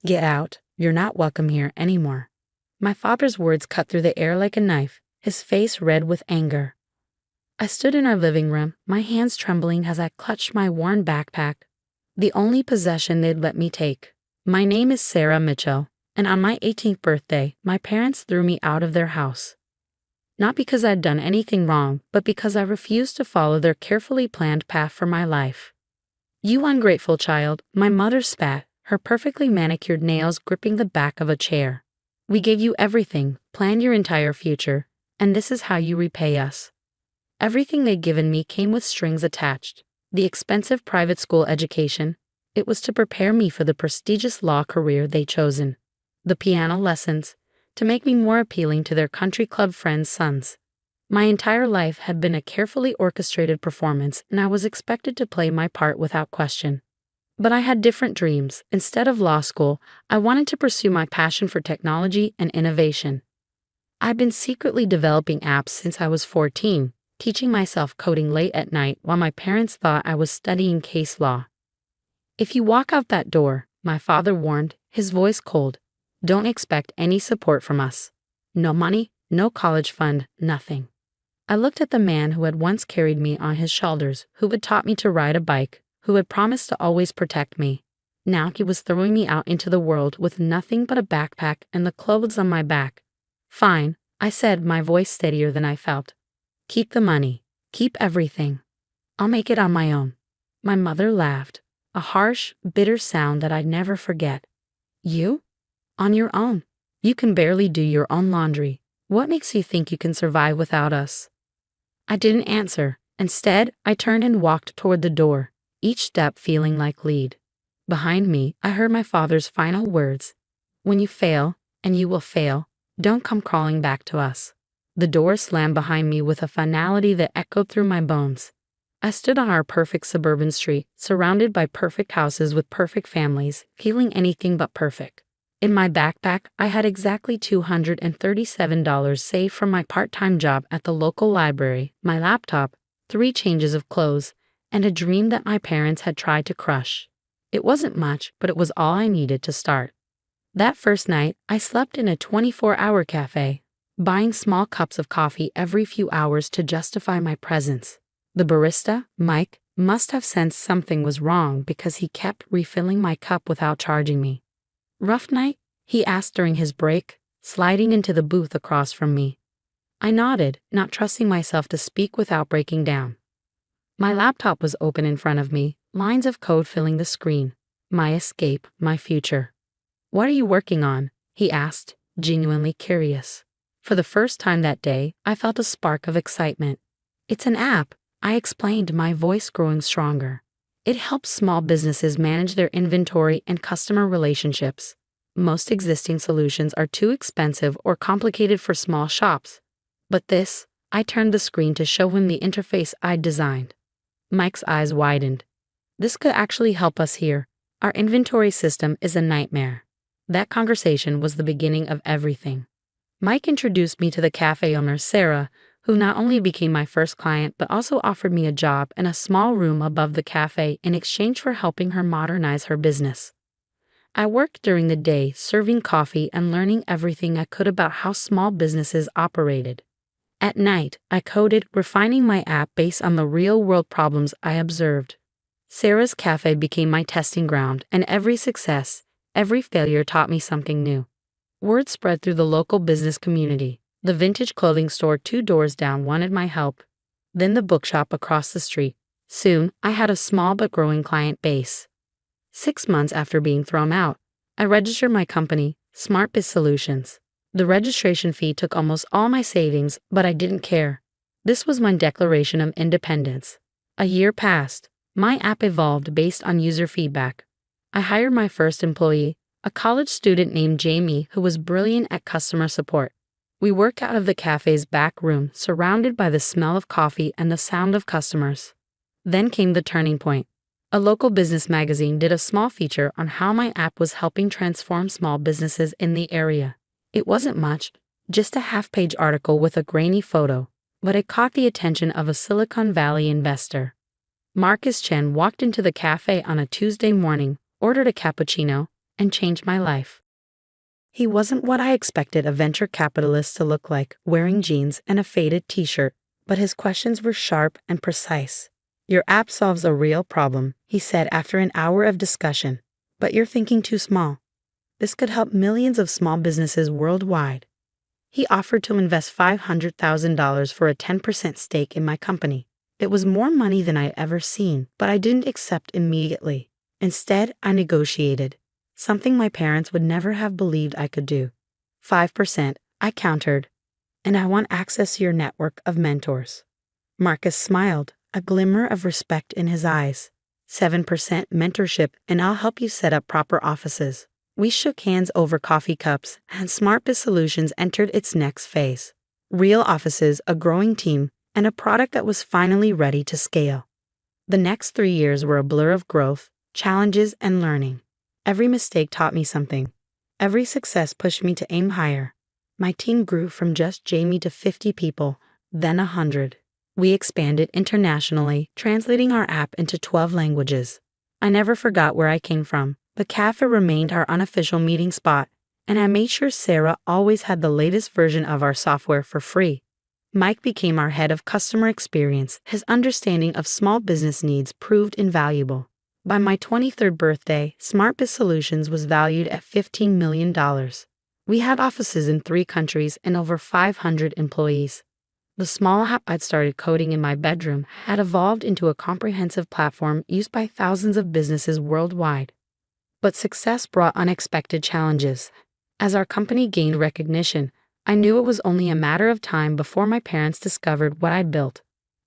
Get out, you're not welcome here anymore. My father's words cut through the air like a knife, his face red with anger. I stood in our living room, my hands trembling as I clutched my worn backpack, the only possession they'd let me take. My name is Sarah Mitchell, and on my 18th birthday, my parents threw me out of their house. Not because I'd done anything wrong, but because I refused to follow their carefully planned path for my life. You ungrateful child, my mother spat, her perfectly manicured nails gripping the back of a chair. We gave you everything, planned your entire future, and this is how you repay us. Everything they'd given me came with strings attached. The expensive private school education, it was to prepare me for the prestigious law career they'd chosen. The piano lessons, to make me more appealing to their country club friends' sons. My entire life had been a carefully orchestrated performance, and I was expected to play my part without question. But I had different dreams. Instead of law school, I wanted to pursue my passion for technology and innovation. I'd been secretly developing apps since I was 14, teaching myself coding late at night while my parents thought I was studying case law. If you walk out that door, my father warned, his voice cold, don't expect any support from us. No money, no college fund, nothing. I looked at the man who had once carried me on his shoulders, who had taught me to ride a bike, who had promised to always protect me. Now he was throwing me out into the world with nothing but a backpack and the clothes on my back. Fine, I said, my voice steadier than I felt. Keep the money. Keep everything. I'll make it on my own. My mother laughed, a harsh, bitter sound that I'd never forget. You? On your own. You can barely do your own laundry. What makes you think you can survive without us? I didn't answer. Instead, I turned and walked toward the door, each step feeling like lead. Behind me, I heard my father's final words. When you fail, and you will fail, don't come crawling back to us. The door slammed behind me with a finality that echoed through my bones. I stood on our perfect suburban street, surrounded by perfect houses with perfect families, feeling anything but perfect. In my backpack, I had exactly $237 saved from my part-time job at the local library, my laptop, 3 changes of clothes, and a dream that my parents had tried to crush. It wasn't much, but it was all I needed to start. That first night, I slept in a 24-hour cafe, buying small cups of coffee every few hours to justify my presence. The barista, Mike, must have sensed something was wrong because he kept refilling my cup without charging me. Rough night? He asked during his break, sliding into the booth across from me. I nodded, not trusting myself to speak without breaking down. My laptop was open in front of me, lines of code filling the screen. My escape, my future. What are you working on? He asked, genuinely curious. For the first time that day, I felt a spark of excitement. It's an app, I explained, my voice growing stronger. It helps small businesses manage their inventory and customer relationships. Most existing solutions are too expensive or complicated for small shops. But this, I turned the screen to show him the interface I'd designed. Mike's eyes widened. This could actually help us here. Our inventory system is a nightmare. That conversation was the beginning of everything. Mike introduced me to the cafe owner, Sarah, who not only became my first client but also offered me a job in a small room above the cafe in exchange for helping her modernize her business. I worked during the day serving coffee and learning everything I could about how small businesses operated. At night, I coded, refining my app based on the real-world problems I observed. Sarah's cafe became my testing ground, and every success, every failure taught me something new. Word spread through the local business community. The vintage clothing store 2 doors down wanted my help. Then the bookshop across the street. Soon, I had a small but growing client base. 6 months after being thrown out, I registered my company, Smart Biz Solutions. The registration fee took almost all my savings, but I didn't care. This was my declaration of independence. A year passed. My app evolved based on user feedback. I hired my first employee, a college student named Jamie who was brilliant at customer support. We worked out of the cafe's back room, surrounded by the smell of coffee and the sound of customers. Then came the turning point. A local business magazine did a small feature on how my app was helping transform small businesses in the area. It wasn't much, just a half-page article with a grainy photo, but it caught the attention of a Silicon Valley investor. Marcus Chen walked into the cafe on a Tuesday morning, ordered a cappuccino, and changed my life. He wasn't what I expected a venture capitalist to look like, wearing jeans and a faded t-shirt, but his questions were sharp and precise. Your app solves a real problem, he said after an hour of discussion, but you're thinking too small. This could help millions of small businesses worldwide. He offered to invest $500,000 for a 10% stake in my company. It was more money than I'd ever seen, but I didn't accept immediately. Instead, I negotiated, something my parents would never have believed I could do. 5%, I countered, and I want access to your network of mentors. Marcus smiled, a glimmer of respect in his eyes. 7% mentorship, and I'll help you set up proper offices. We shook hands over coffee cups, and SmartBiz Solutions entered its next phase. Real offices, a growing team, and a product that was finally ready to scale. The next 3 years were a blur of growth, challenges, and learning. Every mistake taught me something. Every success pushed me to aim higher. My team grew from just Jamie to 50 people, then 100. We expanded internationally, translating our app into 12 languages. I never forgot where I came from. The cafe remained our unofficial meeting spot, and I made sure Sarah always had the latest version of our software for free. Mike became our head of customer experience. His understanding of small business needs proved invaluable. By my 23rd birthday, SmartBiz Solutions was valued at $15 million. We had offices in 3 countries and over 500 employees. The small app I'd started coding in my bedroom had evolved into a comprehensive platform used by thousands of businesses worldwide. But success brought unexpected challenges. As our company gained recognition, I knew it was only a matter of time before my parents discovered what I'd built.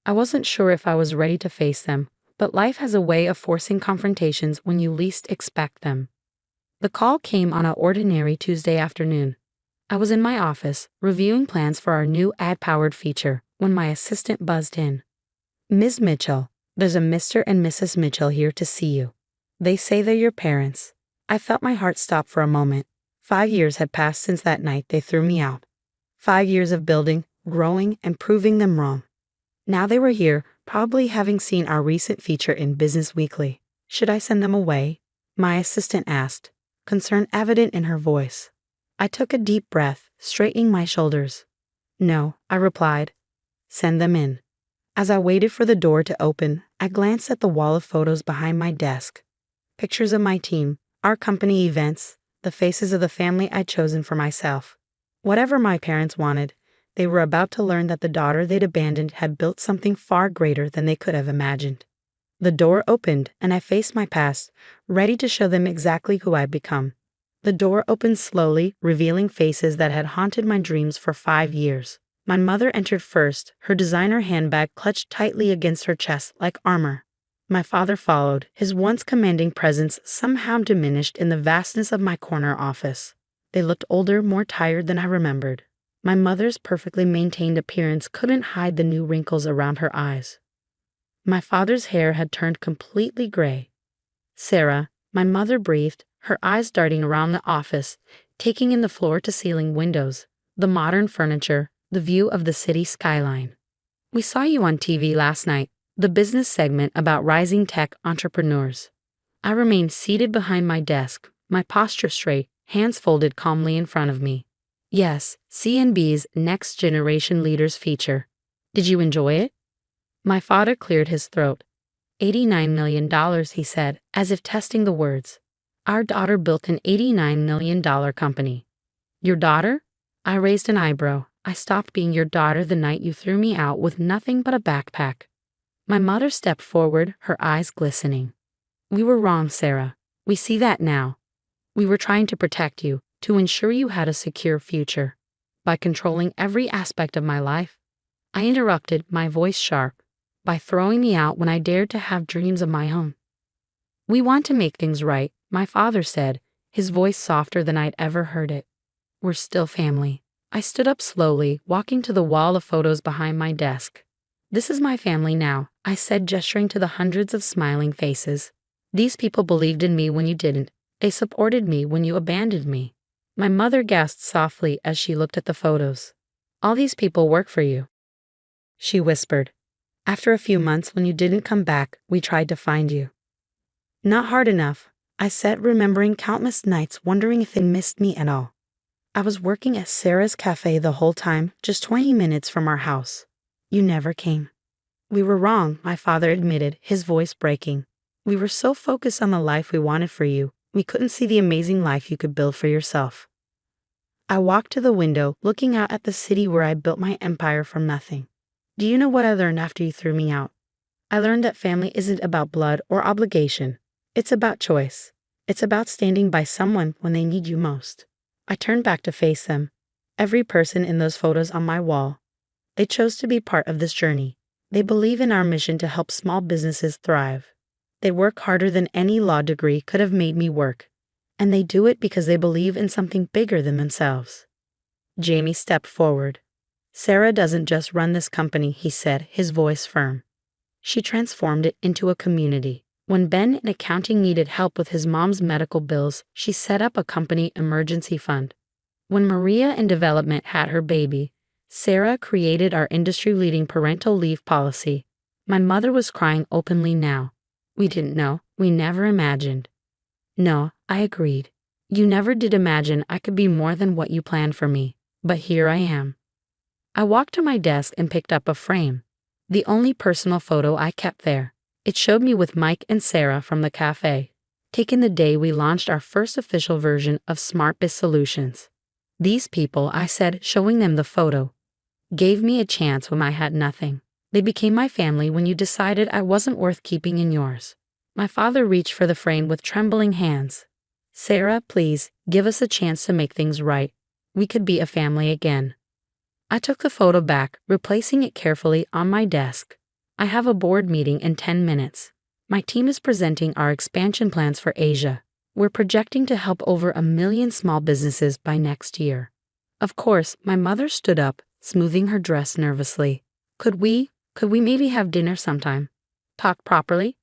I wasn't sure if I was ready to face them, but life has a way of forcing confrontations when you least expect them. The call came on an ordinary Tuesday afternoon. I was in my office, reviewing plans for our new ad-powered feature, when my assistant buzzed in. Ms. Mitchell, there's a Mr. and Mrs. Mitchell here to see you. They say they're your parents. I felt my heart stop for a moment. 5 years had passed since that night they threw me out. 5 years of building, growing, and proving them wrong. Now they were here, probably having seen our recent feature in Business Weekly. Should I send them away? My assistant asked, concern evident in her voice. I took a deep breath, straightening my shoulders. No, I replied. Send them in. As I waited for the door to open, I glanced at the wall of photos behind my desk. Pictures of my team, our company events, the faces of the family I'd chosen for myself. Whatever my parents wanted, they were about to learn that the daughter they'd abandoned had built something far greater than they could have imagined. The door opened, and I faced my past, ready to show them exactly who I'd become. The door opened slowly, revealing faces that had haunted my dreams for 5 years. My mother entered first, her designer handbag clutched tightly against her chest like armor. My father followed, his once commanding presence somehow diminished in the vastness of my corner office. They looked older, more tired than I remembered. My mother's perfectly maintained appearance couldn't hide the new wrinkles around her eyes. My father's hair had turned completely gray. Sarah, my mother breathed, her eyes darting around the office, taking in the floor-to-ceiling windows, the modern furniture, the view of the city skyline. We saw you on TV last night, the business segment about rising tech entrepreneurs. I remained seated behind my desk, my posture straight, hands folded calmly in front of me. Yes, CNB's Next Generation Leaders feature. Did you enjoy it? My father cleared his throat. $89 million, he said, as if testing the words. Our daughter built an $89 million company. Your daughter? I raised an eyebrow. I stopped being your daughter the night you threw me out with nothing but a backpack. My mother stepped forward, her eyes glistening. We were wrong, Sarah. We see that now. We were trying to protect you, to ensure you had a secure future. By controlling every aspect of my life, I interrupted, my voice sharp, by throwing me out when I dared to have dreams of my own. We want to make things right, my father said, his voice softer than I'd ever heard it. We're still family. I stood up slowly, walking to the wall of photos behind my desk. This is my family now, I said, gesturing to the hundreds of smiling faces. These people believed in me when you didn't. They supported me when you abandoned me. My mother gasped softly as she looked at the photos. All these people work for you, she whispered. After a few months when you didn't come back, we tried to find you. Not hard enough. I said, remembering countless nights wondering if they missed me at all. I was working at Sarah's cafe the whole time, just 20 minutes from our house. You never came. We were wrong, my father admitted, his voice breaking. We were so focused on the life we wanted for you, we couldn't see the amazing life you could build for yourself. I walked to the window, looking out at the city where I built my empire from nothing. Do you know what I learned after you threw me out? I learned that family isn't about blood or obligation. It's about choice. It's about standing by someone when they need you most. I turned back to face them. Every person in those photos on my wall. They chose to be part of this journey. They believe in our mission to help small businesses thrive. They work harder than any law degree could have made me work. And they do it because they believe in something bigger than themselves. Jamie stepped forward. Sarah doesn't just run this company, he said, his voice firm. She transformed it into a community. When Ben in accounting needed help with his mom's medical bills, she set up a company emergency fund. When Maria in development had her baby, Sarah created our industry-leading parental leave policy. My mother was crying openly now. We didn't know. We never imagined. No, I agreed. You never did imagine I could be more than what you planned for me. But here I am. I walked to my desk and picked up a frame. The only personal photo I kept there. It showed me with Mike and Sarah from the cafe, taken the day we launched our first official version of SmartBiz Solutions. These people, I said, showing them the photo, gave me a chance when I had nothing. They became my family when you decided I wasn't worth keeping in yours. My father reached for the frame with trembling hands. Sarah, please, give us a chance to make things right. We could be a family again. I took the photo back, replacing it carefully on my desk. I have a board meeting in 10 minutes. My team is presenting our expansion plans for Asia. We're projecting to help over 1 million small businesses by next year. Of course, my mother stood up, smoothing her dress nervously. Could we maybe have dinner sometime? Talk properly?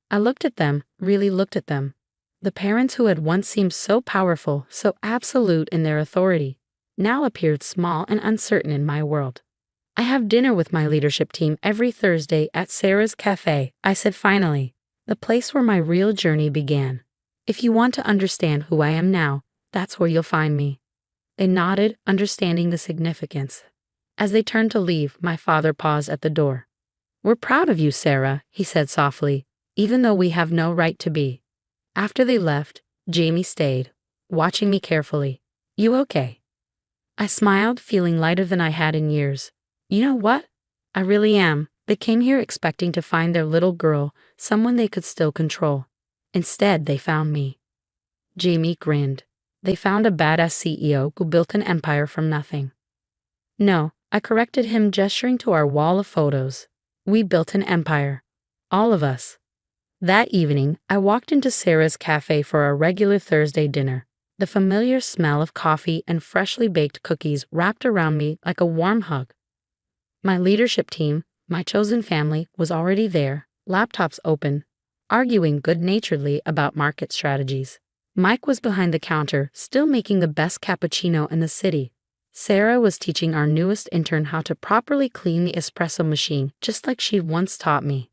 I looked at them, really looked at them. The parents who had once seemed so powerful, so absolute in their authority, now appeared small and uncertain in my world. I have dinner with my leadership team every Thursday at Sarah's Cafe, I said finally, the place where my real journey began. If you want to understand who I am now, that's where you'll find me. They nodded, understanding the significance. As they turned to leave, my father paused at the door. We're proud of you, Sarah, he said softly, even though we have no right to be. After they left, Jamie stayed, watching me carefully. You okay? I smiled, feeling lighter than I had in years. You know what? I really am. They came here expecting to find their little girl, someone they could still control. Instead, they found me. Jamie grinned. They found a badass CEO who built an empire from nothing. No, I corrected him, gesturing to our wall of photos. We built an empire. All of us. That evening, I walked into Sarah's cafe for our regular Thursday dinner. The familiar smell of coffee and freshly baked cookies wrapped around me like a warm hug. My leadership team, my chosen family, was already there, laptops open, arguing good-naturedly about market strategies. Mike was behind the counter, still making the best cappuccino in the city. Sarah was teaching our newest intern how to properly clean the espresso machine, just like she'd once taught me.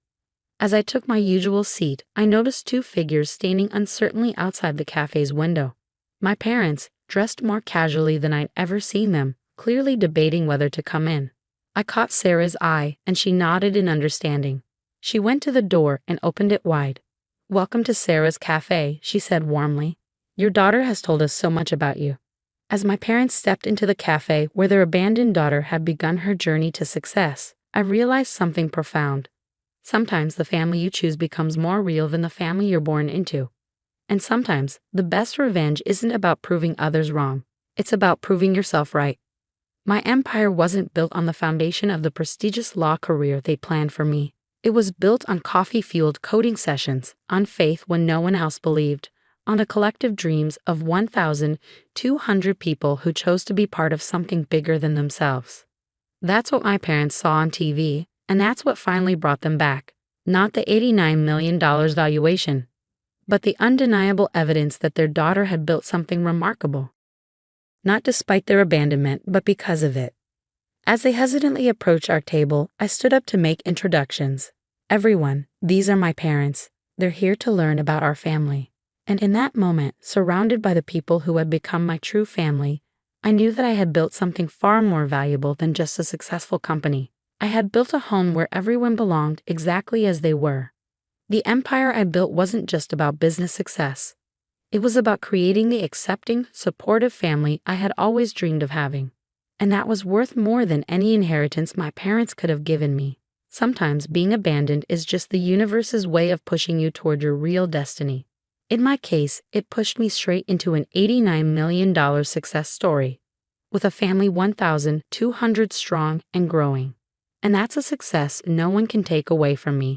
As I took my usual seat, I noticed 2 figures standing uncertainly outside the cafe's window. My parents, dressed more casually than I'd ever seen them, clearly debating whether to come in. I caught Sarah's eye, and she nodded in understanding. She went to the door and opened it wide. Welcome to Sarah's Cafe, she said warmly. Your daughter has told us so much about you. As my parents stepped into the cafe where their abandoned daughter had begun her journey to success, I realized something profound. Sometimes the family you choose becomes more real than the family you're born into. And sometimes, the best revenge isn't about proving others wrong. It's about proving yourself right. My empire wasn't built on the foundation of the prestigious law career they planned for me. It was built on coffee-fueled coding sessions, on faith when no one else believed, on the collective dreams of 1,200 people who chose to be part of something bigger than themselves. That's what my parents saw on TV, and that's what finally brought them back. Not the $89 million valuation, but the undeniable evidence that their daughter had built something remarkable. Not despite their abandonment, but because of it. As they hesitantly approached our table, I stood up to make introductions. Everyone, these are my parents. They're here to learn about our family. And in that moment, surrounded by the people who had become my true family, I knew that I had built something far more valuable than just a successful company. I had built a home where everyone belonged exactly as they were. The empire I built wasn't just about business success. It was about creating the accepting, supportive family I had always dreamed of having. And that was worth more than any inheritance my parents could have given me. Sometimes being abandoned is just the universe's way of pushing you toward your real destiny. In my case, it pushed me straight into an $89 million success story, with a family 1,200 strong and growing. And that's a success no one can take away from me.